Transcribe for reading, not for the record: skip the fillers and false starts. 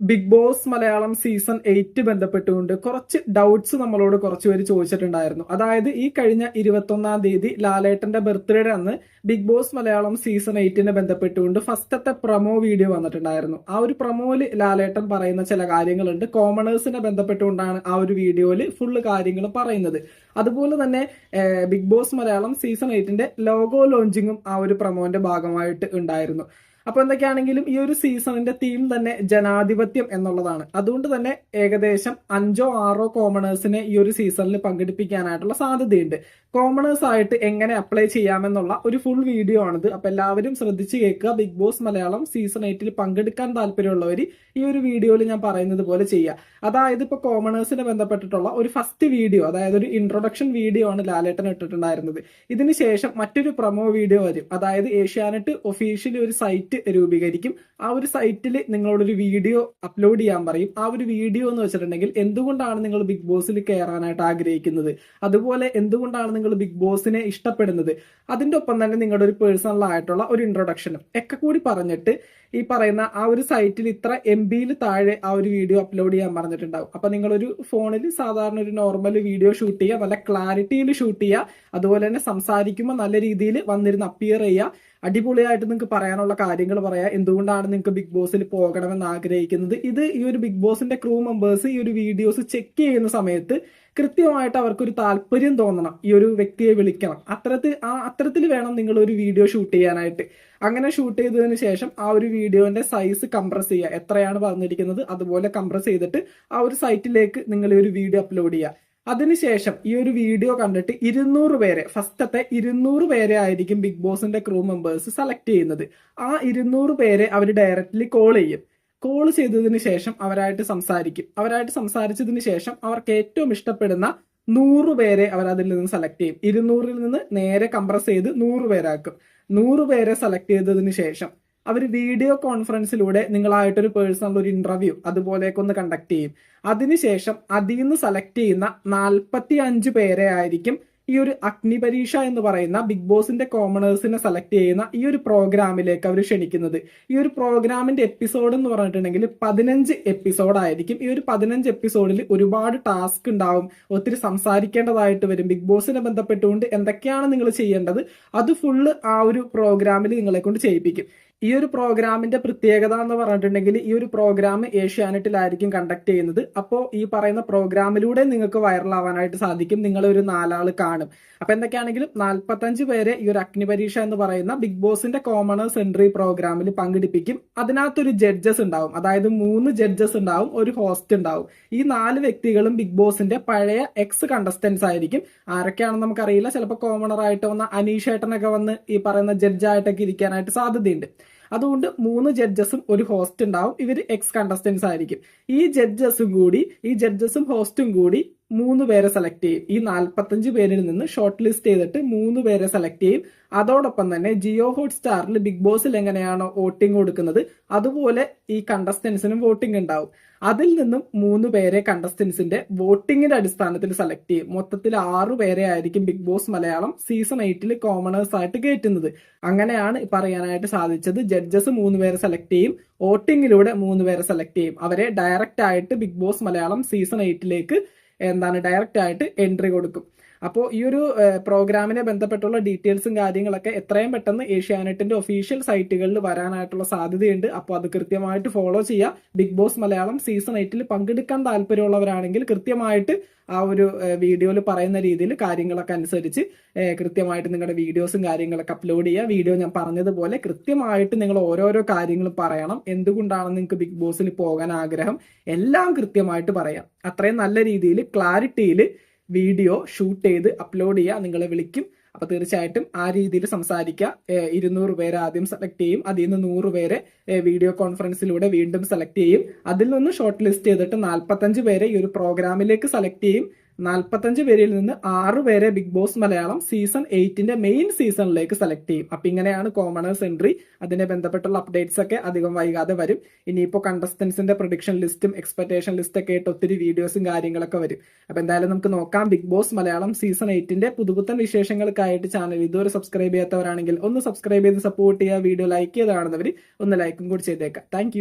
Big boss Malayalam season 8 ബന്ധപ്പെട്ടുകൊണ്ട് കുറച്ച് doubts നമ്മളോട് കുറച്ച് പേര് ചോദിച്ചിട്ടുണ്ടായിരുന്നു. അതായത് ഈ കഴിഞ്ഞ 21-ാം തീയതി ലാലേട്ടന്റെ ബർത്ത്ഡേ അന്ന് ബിഗ് ബോസ് മലയാളം സീസൺ 8 ബന്ധപ്പെട്ടുകൊണ്ട് ഫസ്റ്റത്തെ പ്രൊമോ വീഡിയോ വന്നിട്ടുണ്ടായിരുന്നു. ആ ഒരു പ്രൊമോയില് ലാലേട്ടൻ പറയുന്ന ചില കാര്യങ്ങളുണ്ട്. കോമണേഴ്സിനെ ബന്ധപ്പെട്ടുകൊണ്ടാണ് ആ ഒരു വീഡിയോയില് ഫുള്ള് കാര്യങ്ങൾ പറയുന്നത്. അതുപോലെ തന്നെ Bigg boss Malayalam season 8 logo ലോഞ്ചിങ്ങും ആ ഒരു പ്രൊമോന്റെ ഭാഗമായിട്ട് ഉണ്ടായിരുന്നു. അപ്പൊ എന്തൊക്കെയാണെങ്കിലും ഈ ഒരു സീസണിന്റെ തീം തന്നെ ജനാധിപത്യം എന്നുള്ളതാണ്. അതുകൊണ്ട് തന്നെ ഏകദേശം 5-6 കോമണേഴ്സിനെ ഈ ഒരു സീസണിൽ പങ്കെടുപ്പിക്കാനായിട്ടുള്ള സാധ്യതയുണ്ട്. കോമണേഴ്സ് ആയിട്ട് എങ്ങനെ അപ്ലൈ ചെയ്യാമെന്നുള്ള ഒരു ഫുൾ വീഡിയോ ആണിത്. അപ്പൊ എല്ലാവരും ശ്രദ്ധിച്ച് കേൾക്കുക. ബിഗ് ബോസ് മലയാളം സീസൺ 8 പങ്കെടുക്കാൻ താല്പര്യമുള്ളവർ ഈ ഒരു വീഡിയോയിൽ ഞാൻ പറയുന്നത് പോലെ ചെയ്യുക. അതായത് ഇപ്പൊ കോമണേഴ്സിനെ ബന്ധപ്പെട്ടിട്ടുള്ള ഒരു ഫസ്റ്റ് വീഡിയോ, അതായത് ഒരു ഇൻട്രൊഡക്ഷൻ വീഡിയോ ആണ് ലാലേട്ടൻ ഇട്ടിട്ടുണ്ടായിരുന്നത്. ഇതിന് ശേഷം മറ്റൊരു പ്രൊമോ വീഡിയോ വരും. അതായത് ഏഷ്യാനെറ്റ് ഒഫീഷ്യലി ഒരു സൈറ്റ് രൂപീകരിക്കും. ആ ഒരു സൈറ്റിൽ നിങ്ങളോടൊരു വീഡിയോ അപ്ലോഡ് ചെയ്യാൻ പറയും. ആ ഒരു വീഡിയോ എന്ന് വെച്ചിട്ടുണ്ടെങ്കിൽ എന്തുകൊണ്ടാണ് നിങ്ങൾ ബിഗ് ബോസിൽ കയറാനായിട്ട് ആഗ്രഹിക്കുന്നത്, അതുപോലെ എന്തുകൊണ്ടാണ് നിങ്ങൾ ബിഗ് ബോസിനെ ഇഷ്ടപ്പെടുന്നത്, അതിന്റെ ഒപ്പം തന്നെ നിങ്ങളുടെ ഒരു പേഴ്സണൽ ആയിട്ടുള്ള ഒരു ഇൻട്രൊഡക്ഷനും ഒക്കെ കൂടി പറഞ്ഞിട്ട് ഈ പറയുന്ന ആ ഒരു സൈറ്റിൽ ഇത്ര MB താഴെ ആ ഒരു വീഡിയോ അപ്ലോഡ് ചെയ്യാൻ പറഞ്ഞിട്ടുണ്ടാവും. അപ്പൊ നിങ്ങളൊരു ഫോണിൽ സാധാരണ ഒരു നോർമൽ വീഡിയോ ഷൂട്ട് ചെയ്യുക, നല്ല ക്ലാരിറ്റിയിൽ ഷൂട്ട് ചെയ്യുക, അതുപോലെ തന്നെ സംസാരിക്കുമ്പോൾ നല്ല രീതിയിൽ വന്നിരുന്ന് അപ്പിയർ ചെയ്യുക, അടിപൊളിയായിട്ട് നിങ്ങൾക്ക് പറയാനുള്ള കാര്യങ്ങൾ പറയാം, എന്തുകൊണ്ടാണ് നിങ്ങൾക്ക് ബിഗ് ബോസിൽ പോകണമെന്ന് ആഗ്രഹിക്കുന്നത്. ഇത് ഈ ഒരു ബിഗ് ബോസിന്റെ ക്രൂ മെമ്പേഴ്സ് ഈ ഒരു വീഡിയോസ് ചെക്ക് ചെയ്യുന്ന സമയത്ത് കൃത്യമായിട്ട് അവർക്കൊരു താല്പര്യം തോന്നണം, ഈ ഒരു വ്യക്തിയെ വിളിക്കണം, അത്തരത്തിൽ വേണം നിങ്ങൾ ഒരു വീഡിയോ ഷൂട്ട് ചെയ്യാനായിട്ട്. അങ്ങനെ ഷൂട്ട് ചെയ്തതിന് ശേഷം ആ ഒരു വീഡിയോന്റെ സൈസ് കംപ്രസ് ചെയ്യുക, എത്രയാണ് പറഞ്ഞിരിക്കുന്നത് അതുപോലെ കംപ്രസ് ചെയ്തിട്ട് ആ ഒരു സൈറ്റിലേക്ക് നിങ്ങൾ ഈ ഒരു വീഡിയോ അപ്ലോഡ് ചെയ്യുക. അതിനുശേഷം ഈ ഒരു വീഡിയോ കണ്ടിട്ട് 200 പേരെ, ഫസ്റ്റത്തെ 200 പേരെ ആയിരിക്കും ബിഗ് ബോസിന്റെ ക്രൂ മെമ്പേഴ്സ് സെലക്ട് ചെയ്യുന്നത്. ആ 200 പേരെ അവർ ഡയറക്റ്റ്ലി കോൾ ചെയ്യും. കോൾ ചെയ്തതിന് ശേഷം അവരായിട്ട് സംസാരിച്ചതിന് ശേഷം അവർക്ക് ഏറ്റവും ഇഷ്ടപ്പെടുന്ന 100 പേരെ അവർ അതിൽ നിന്ന് സെലക്ട് ചെയ്യും. 200-ൽ നിന്ന് നേരെ കംപ്രസ് ചെയ്ത് 100 പേരാക്കും. 100 പേരെ സെലക്ട് ചെയ്തതിന് ശേഷം അവർ വീഡിയോ കോൺഫറൻസിലൂടെ നിങ്ങളായിട്ടൊരു പേഴ്സണൽ ഒരു ഇന്റർവ്യൂ അതുപോലെയൊക്കെ ഒന്ന് കണ്ടക്ട് ചെയ്യും. അതിനുശേഷം അതിൽ നിന്ന് സെലക്ട് ചെയ്യുന്ന 45 പേരെ ആയിരിക്കും ഈ ഒരു അഗ്നിപരീക്ഷ എന്ന് പറയുന്ന ബിഗ് ബോസിന്റെ കോമണേഴ്സിനെ സെലക്ട് ചെയ്യുന്ന ഈ ഒരു പ്രോഗ്രാമിലേക്ക് അവർ ക്ഷണിക്കുന്നത്. ഈ ഒരു പ്രോഗ്രാമിന്റെ എപ്പിസോഡ് എന്ന് പറഞ്ഞിട്ടുണ്ടെങ്കിൽ 15 എപ്പിസോഡായിരിക്കും. ഈ ഒരു 15 എപ്പിസോഡിൽ ഒരുപാട് ടാസ്ക് ഉണ്ടാവും, ഒത്തിരി സംസാരിക്കേണ്ടതായിട്ട് വരും. ബിഗ് ബോസിനെ ബന്ധപ്പെട്ടുകൊണ്ട് എന്തൊക്കെയാണ് നിങ്ങൾ ചെയ്യേണ്ടത് അത് ഫുള്ള് ആ ഒരു പ്രോഗ്രാമിൽ നിങ്ങളെ കൊണ്ട് ചെയ്യിപ്പിക്കും. ഈ ഒരു പ്രോഗ്രാമിന്റെ പ്രത്യേകത എന്ന് പറഞ്ഞിട്ടുണ്ടെങ്കിൽ ഈ ഒരു പ്രോഗ്രാം ഏഷ്യാനെറ്റിലായിരിക്കും കണ്ടക്ട് ചെയ്യുന്നത്. അപ്പോൾ ഈ പറയുന്ന പ്രോഗ്രാമിലൂടെ നിങ്ങൾക്ക് വൈറലാവാനായിട്ട് സാധിക്കും. നിങ്ങളൊരു 4 ആൾ കാണും. അപ്പൊ എന്തൊക്കെയാണെങ്കിലും 45 പേരെ ഈ ഒരു അഗ്നിപരീക്ഷ എന്ന് പറയുന്ന ബിഗ് ബോസിന്റെ കോമണേഴ്സ് എൻട്രി പ്രോഗ്രാമിൽ പങ്കെടുപ്പിക്കും. അതിനകത്തൊരു ജഡ്ജസ് ഉണ്ടാവും, അതായത് 3 ജഡ്ജസ് ഉണ്ടാവും, ഒരു ഹോസ്റ്റ് ഉണ്ടാവും. ഈ 4 വ്യക്തികളും ബിഗ് ബോസിന്റെ പഴയ എക്സ് കണ്ടസ്റ്റൻസ് ആയിരിക്കും. ആരൊക്കെയാണെന്ന് നമുക്കറിയില്ല. ചിലപ്പോൾ കോമണർ ആയിട്ട് വന്ന അനീഷ് ഏട്ടനൊക്കെ വന്ന് ഈ പറയുന്ന ജഡ്ജായിട്ടൊക്കെ ഇരിക്കാനായിട്ട് സാധ്യതയുണ്ട്. അതുകൊണ്ട് 3 ജഡ്ജസും ഒരു ഹോസ്റ്റ് ഉണ്ടാവും. ഇവർ എക്സ് കണ്ടസ്റ്റൻസ് ആയിരിക്കും. ഈ ജഡ്ജസും ഹോസ്റ്റും കൂടി 3 പേരെ സെലക്ട് ചെയ്യും. ഈ 45 പേരിൽ നിന്ന് ഷോർട്ട് ലിസ്റ്റ് ചെയ്തിട്ട് 3 പേരെ സെലക്ട് ചെയ്യും. അതോടൊപ്പം തന്നെ ജിയോ ഹോട്ട്സ്റ്റാറിൽ ബിഗ് ബോസിൽ എങ്ങനെയാണോ വോട്ടിംഗ് കൊടുക്കുന്നത് അതുപോലെ ഈ കണ്ടസ്റ്റൻസിനും വോട്ടിംഗ് ഉണ്ടാവും. അതിൽ നിന്നും 3 പേരെ കണ്ടസ്റ്റൻസിന്റെ വോട്ടിങ്ങിന്റെ അടിസ്ഥാനത്തിൽ സെലക്ട് ചെയ്യും. മൊത്തത്തിൽ 6 പേരെ ആയിരിക്കും Bigg boss Malayalam season 8 commoners ആയിട്ട് കയറ്റുന്നത്. അങ്ങനെയാണ് പറയാനായിട്ട് സാധിച്ചത്. ജഡ്ജസ് 3 പേരെ സെലക്ട് ചെയ്യും, വോട്ടിങ്ങിലൂടെ 3 പേരെ സെലക്ട് ചെയ്യും. അവരെ ഡയറക്റ്റ് ആയിട്ട് Bigg boss Malayalam season 8 direct ആയിട്ട് എൻട്രി കൊടുക്കും. അപ്പോൾ ഈ ഒരു പ്രോഗ്രാമിനെ ബന്ധപ്പെട്ടുള്ള ഡീറ്റെയിൽസും കാര്യങ്ങളൊക്കെ എത്രയും പെട്ടെന്ന് ഏഷ്യാനെറ്റിന്റെ ഒഫീഷ്യൽ സൈറ്റുകളിൽ വരാനായിട്ടുള്ള സാധ്യതയുണ്ട്. അപ്പോൾ അത് കൃത്യമായിട്ട് ഫോളോ ചെയ്യുക. ബിഗ് ബോസ് മലയാളം സീസൺ 8 പങ്കെടുക്കാൻ താല്പര്യമുള്ളവരാണെങ്കിൽ കൃത്യമായിട്ട് ആ ഒരു വീഡിയോയിൽ പറയുന്ന രീതിയിൽ കാര്യങ്ങളൊക്കെ അനുസരിച്ച് കൃത്യമായിട്ട് നിങ്ങളുടെ വീഡിയോസും കാര്യങ്ങളൊക്കെ അപ്ലോഡ് ചെയ്യുക. വീഡിയോ ഞാൻ പറഞ്ഞതുപോലെ കൃത്യമായിട്ട് നിങ്ങൾ ഓരോരോ കാര്യങ്ങൾ പറയണം. എന്തുകൊണ്ടാണ് നിങ്ങൾക്ക് ബിഗ് ബോസിൽ പോകാൻ ആഗ്രഹം, എല്ലാം കൃത്യമായിട്ട് പറയാം. അത്രയും നല്ല രീതിയിൽ ക്ലാരിറ്റിയിൽ വീഡിയോ ഷൂട്ട് ചെയ്ത് അപ്ലോഡ് ചെയ്യുക. നിങ്ങളെ വിളിക്കും. അപ്പൊ തീർച്ചയായിട്ടും ആ രീതിയിൽ സംസാരിക്കുക. 200 പേരെ ആദ്യം സെലക്ട് ചെയ്യും. അതിൽ നിന്ന് 100 പേരെ വീഡിയോ കോൺഫറൻസിലൂടെ വീണ്ടും സെലക്ട് ചെയ്യും. അതിൽ നിന്ന് ഷോർട്ട് ലിസ്റ്റ് ചെയ്തിട്ട് 45 പേരെ ഈ ഒരു പ്രോഗ്രാമിലേക്ക് സെലക്ട് ചെയ്യും. 45 പേരിൽ നിന്ന് 6 പേരെ Bigg boss Malayalam season 8 main സീസണിലേക്ക് സെലക്ട് ചെയ്യും. അപ്പൊ ഇങ്ങനെയാണ് കോമണേഴ്സ് എൻട്രി. അതിനെ ബന്ധപ്പെട്ടുള്ള അപ്ഡേറ്റ്സ് ഒക്കെ അധികം വൈകാതെ വരും. ഇനിയിപ്പോ കണ്ടസ്റ്റൻസിന്റെ പ്രൊഡിക്ഷൻ ലിസ്റ്റും എക്സ്പെക്ടേഷൻ ലിസ്റ്റ് ഒക്കെ ആയിട്ട് ഒത്തിരി വീഡിയോസും കാര്യങ്ങളൊക്കെ വരും. അപ്പൊ എന്തായാലും നമുക്ക് നോക്കാം. ബിഗ് ബോസ് മലയാളം സീസൺ 8 പുതുപുത്തൻ വിശേഷങ്ങൾക്കായിട്ട് ചാനൽ ഇതുവരെ സബ്സ്ക്രൈബ് ചെയ്യാത്തവരാണെങ്കിൽ ഒന്ന് സബ്സ്ക്രൈബ് ചെയ്ത് സപ്പോർട്ട് ചെയ്യുക. വീഡിയോ ലൈക്ക് ചെയ്ത് കാണുന്നവർ ഒന്ന് ലൈക്കും കൂടി ചെയ്തേക്കാം. താങ്ക്